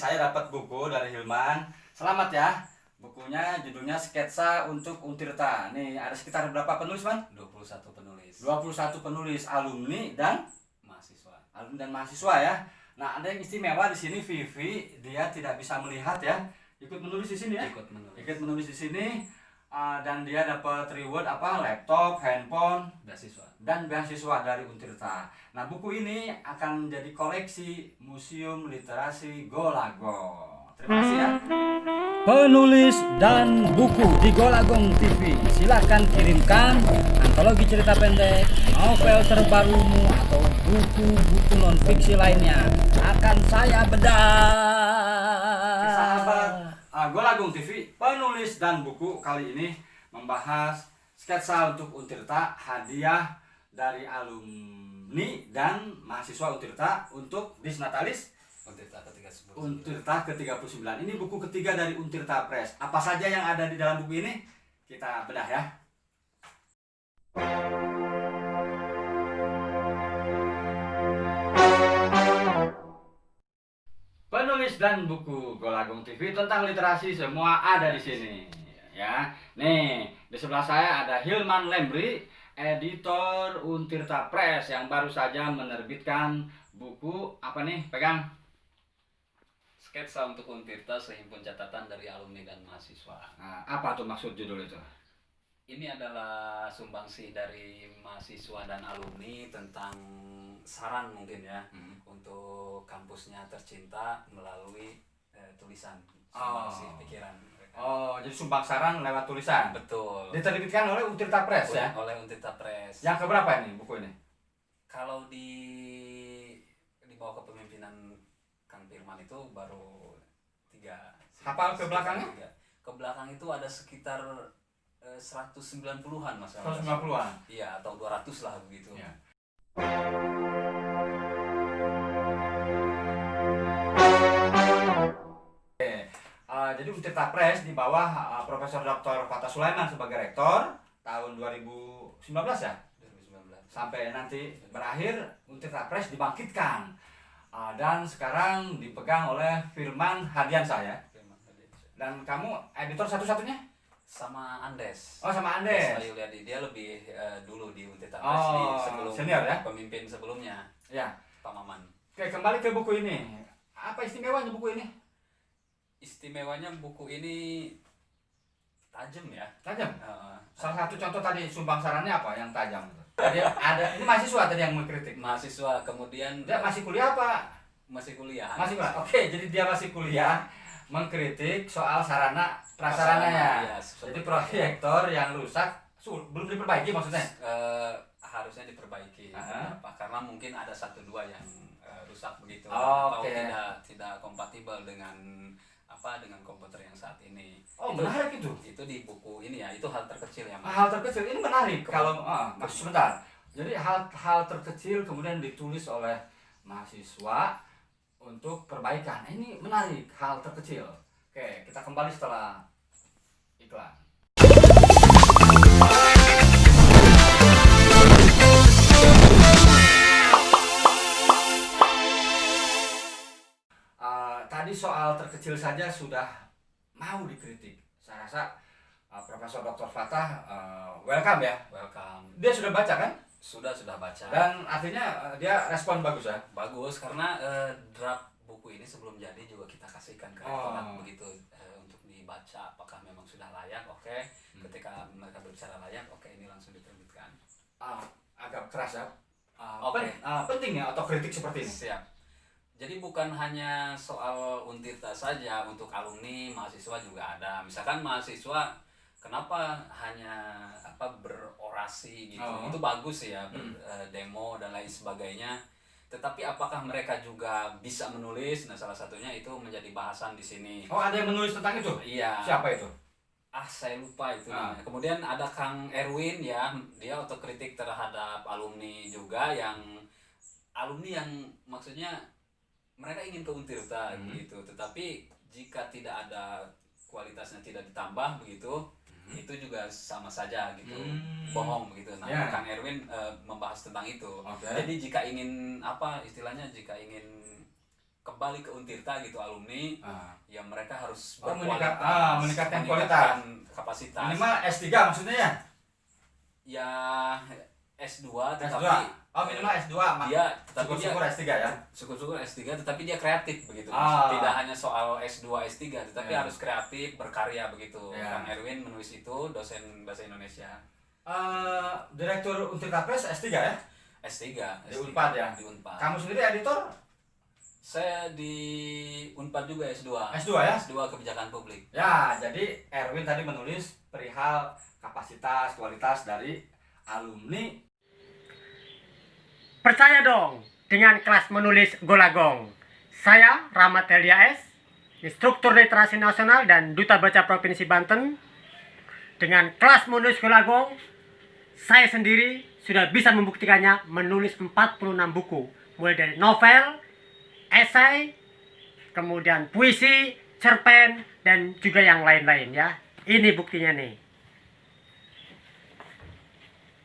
saya dapat buku dari Hilman. Selamat ya. Bukunya judulnya Sketsa untuk Untirta. Nih ada sekitar berapa penulis, Man? 21 penulis. 21 penulis, alumni dan Mahasiswa. mahasiswa ya. Nah, ada yang istimewa di sini, Vivi, dia tidak bisa melihat ya. Ikut menulis di sini ya. Ikut menulis di sini. Dan dia dapat reward apa? Laptop, handphone, beasiswa dari Untirta. Nah, buku ini akan menjadi koleksi Museum Literasi Golagong. Terima kasih ya. Penulis dan buku di Golagong TV. Silakan kirimkan antologi cerita pendek, novel terbarumu atau buku-buku non-fiksi lainnya. Akan saya bedah. Sahabat Golagong TV, penulis dan buku kali ini membahas sketsa untuk Untirta, hadiah dari alumni dan mahasiswa Untirta untuk Disnatalis Untirta ke-39. Ini buku ketiga dari Untirta Press. Apa saja yang ada di dalam buku ini? Kita bedah ya. Penulis dan buku Golagong TV tentang literasi semua ada di sini ya. Nih, di sebelah saya ada Hilman Lembri, editor Untirta Press yang baru saja menerbitkan buku apa nih? Pegang. Sketsa untuk Untirta, sehimpun catatan dari alumni dan mahasiswa. Nah, apa tuh maksud judul itu? Ini adalah sumbangsih dari mahasiswa dan alumni tentang saran mungkin ya untuk kampusnya tercinta melalui tulisan sumbangsih pikiran mereka. Oh, jadi sumbang saran lewat tulisan. Betul. Diterbitkan oleh Untirta Press ya? Oleh Untirta Press. Yang keberapa ini buku ini? Kalau di bawah kepemimpinan Kang Firman itu baru 3. Hafal ke belakangnya? Ke belakang itu ada sekitar 190-an Mas. 190-an? Iya, atau 200 lah begitu. Ya. Jadi Untirta Press di bawah Profesor Dr. Fatah Sulaiman sebagai rektor tahun 2019 ya? 2019. Sampai nanti berakhir Untirta Press dibangkitkan. Dan sekarang dipegang oleh Firman Hadiansah ya? Dan kamu editor satu-satunya? Sama Andes. Oh, sama Andes. Yuliadi, dia lebih dulu di Untirta Press di sebelum senior ya? Pemimpin sebelumnya. Ya. Pak Maman. Oke, kembali ke buku ini. Apa istimewanya buku ini? Istimewanya buku ini tajam ya. Tajam. Salah satu contoh tadi sumbang sarannya apa yang tajam? Tadi ada ini mahasiswa tadi yang mengkritik. Mahasiswa, kemudian Dia masih kuliah apa? Masih kuliah. Masih kuliah. Oke, jadi dia masih kuliah mengkritik soal sarana prasarananya. Ya, jadi proyektor yang rusak belum diperbaiki maksudnya? Harusnya diperbaiki. Karena mungkin ada 1-2 yang rusak begitu. Atau tidak kompatibel dengan komputer yang saat ini. Oh, menarik itu. Itu di buku ini ya, itu hal terkecil ya. Hal terkecil ini menarik kalau sebentar. Jadi hal terkecil kemudian ditulis oleh mahasiswa untuk perbaikan. Ini menarik, hal terkecil. Oke, kita kembali setelah iklan. Tadi soal terkecil saja sudah mau dikritik. Saya rasa Profesor Dr. Fatah welcome ya. Welcome. Dia sudah baca kan? Sudah baca. Dan artinya dia respon bagus ya? Bagus, karena draft buku ini sebelum jadi juga kita kasihkan ke rektorat begitu untuk dibaca apakah memang sudah layak. Oke. Ketika mereka berbicara layak, oke, ini langsung diterbitkan. Agak keras ya. Penting ya otokritik seperti ini. Siap. Jadi bukan hanya soal Untirta saja, untuk alumni, mahasiswa juga ada. Misalkan mahasiswa kenapa hanya berorasi gitu. Itu bagus ya, demo dan lain sebagainya. Tetapi apakah mereka juga bisa menulis? Nah, salah satunya itu menjadi bahasan di sini. Oh, ada yang menulis tentang itu? Iya. Siapa itu? Saya lupa itu namanya. Kemudian ada Kang Erwin ya, dia otokritik terhadap alumni juga, yang maksudnya mereka ingin ke Untirta gitu, tetapi jika tidak ada kualitasnya tidak ditambah begitu, itu juga sama saja gitu, bohong begitu. Nah, Kang Erwin membahas tentang itu. Jadi jika ingin jika ingin kembali ke Untirta gitu alumni, ya mereka harus meningkatkan kualitas, kapasitas. Minimal S3 maksudnya ya? Ya S2 S2. tetapi Minimal S2. Dia tetapi syukur S3 ya. Syukur S3 tetapi dia kreatif begitu. Tidak hanya soal S2 S3 tetapi harus kreatif, berkarya begitu. Kang Erwin menulis itu, dosen bahasa Indonesia. Direktur Untirta Press S3 ya? S3 Di Unpad ya? Di Unpad. Kamu sendiri editor? Saya di Unpad juga S2. S2 ya? S2 Kebijakan Publik. Ya, jadi Erwin tadi menulis perihal kapasitas, kualitas dari alumni. Percaya dong dengan kelas menulis Golagong. Saya Rahmat Elia S, Instruktur Literasi Nasional dan Duta Baca Provinsi Banten. Dengan kelas menulis Golagong, saya sendiri sudah bisa membuktikannya menulis 46 buku. Mulai dari novel, esai, kemudian puisi, cerpen, dan juga yang lain-lain ya. Ini buktinya nih.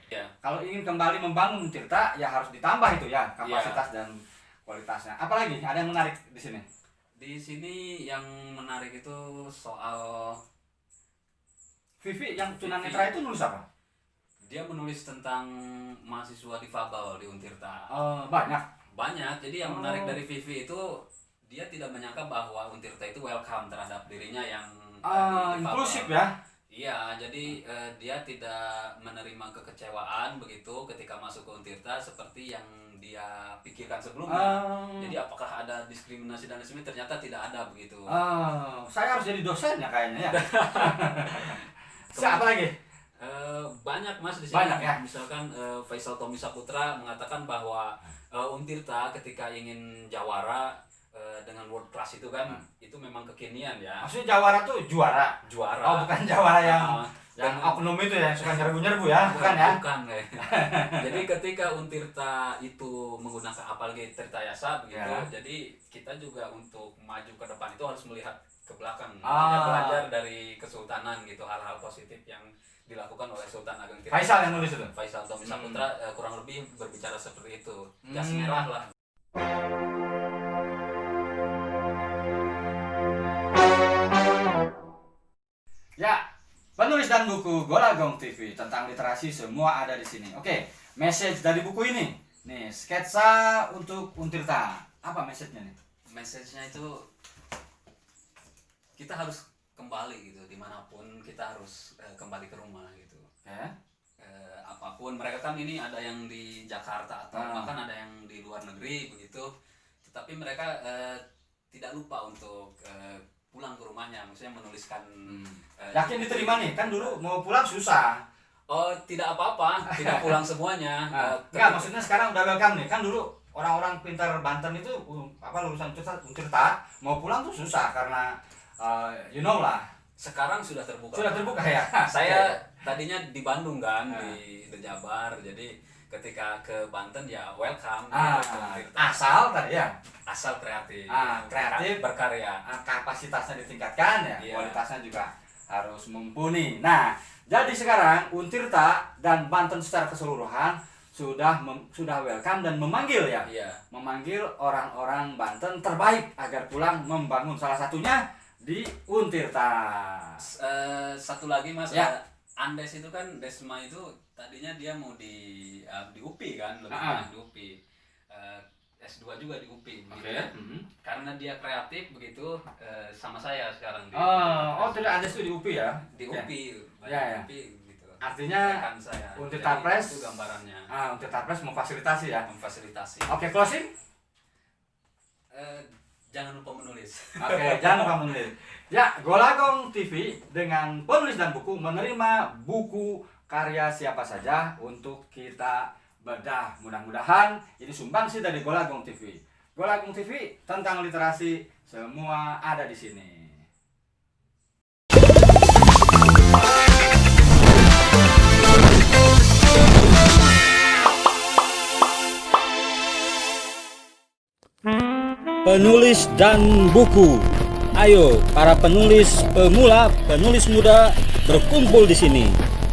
Ya. Kalau ingin kembali membangun Untirta, ya harus ditambah itu ya kapasitas dan kualitasnya. Apalagi ada yang menarik di sini? Di sini yang menarik itu soal Vivi yang tunanetra itu nulis apa? Dia menulis tentang mahasiswa difabel di Untirta. Banyak. Banyak. Jadi yang menarik dari Vivi itu dia tidak menyangka bahwa Untirta itu welcome terhadap dirinya yang inklusif ya. Iya, jadi dia tidak menerima kekecewaan begitu ketika masuk ke Untirta seperti yang dia pikirkan sebelumnya. Jadi apakah ada diskriminasi dan sebagainya, ternyata tidak ada begitu. Saya harus jadi dosen ya kayaknya ya. Siapa lagi? Banyak Mas di sini. Banyak ya. Misalkan Faisal Tommy Saputra mengatakan bahwa Untirta ketika ingin jawara dengan world class itu kan itu memang kekinian ya. Maksudnya jawara tuh juara. Juara. Bukan jawara yang oknum itu ya, suka nyerbu-nyerbu ya, bukan ya? Bukan. Jadi ketika Untirta itu menggunakan apalagi Tirta Yasa begitu, jadi kita juga untuk maju ke depan itu harus melihat ke belakang. Kita belajar dari kesultanan gitu, hal-hal positif yang dilakukan oleh Sultan Ageng Tirta. Faisal yang nulis itu. Faisal Tommy Saputra kurang lebih berbicara seperti itu. Gas merah lah. Ya, penulis dan buku Golagong TV tentang literasi semua ada di sini. Oke, message dari buku ini. Nih, sketsa untuk Untirta. Apa message-nya nih? Message-nya itu kita harus kembali gitu, dimanapun kita harus kembali ke rumah gitu. Apapun mereka kan ini ada yang di Jakarta atau bahkan ada yang di luar negeri begitu, tetapi mereka tidak lupa untuk pulang ke rumahnya, maksudnya menuliskan. Yakin diterima nih? Kan dulu mau pulang susah. Oh, tidak apa-apa, tidak pulang semuanya. Enggak, maksudnya sekarang udah welcome nih. Kan dulu orang-orang pintar Banten itu lulusan Untirta mau pulang tuh susah karena you know lah. Sekarang sudah terbuka. Sudah terbuka ya. Saya tadinya di Bandung kan, di Jabar. Jadi ketika ke Banten ya welcome. Asal tadi ya. Asal kreatif. Kreatif, berkarya. Kapasitasnya ditingkatkan ya. Iya. Kualitasnya juga harus mumpuni. Nah, jadi sekarang Untirta dan Banten secara keseluruhan sudah welcome dan memanggil ya. Iya. Memanggil orang-orang Banten terbaik agar pulang membangun, salah satunya di Untirta. Satu lagi Mas, ya. Andes itu kan, Desma itu tadinya dia mau di UPI kan, lebih banyak di UPI. S2 juga di UPI begitu ya. Karena dia kreatif begitu, sama saya sekarang di tidak Andes itu di UPI ya? Di UPI. Ya. UPI gitu. Artinya Untirta Press itu gambarannya. Untirta Press memfasilitasi ya? Memfasilitasi. Oke, closing? Jangan lupa menulis. Oke, jangan lupa menulis. Ya, Golagong TV dengan penulis dan buku menerima buku karya siapa saja untuk kita bedah. Mudah-mudahan ini sumbangsi dari Golagong TV. Golagong TV tentang literasi semua ada di sini. Penulis dan buku. Ayo, para penulis pemula, penulis muda berkumpul di sini.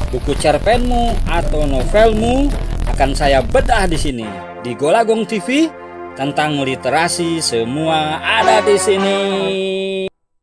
Buku cerpenmu atau novelmu akan saya bedah di sini di Golagong TV tentang literasi semua ada di sini.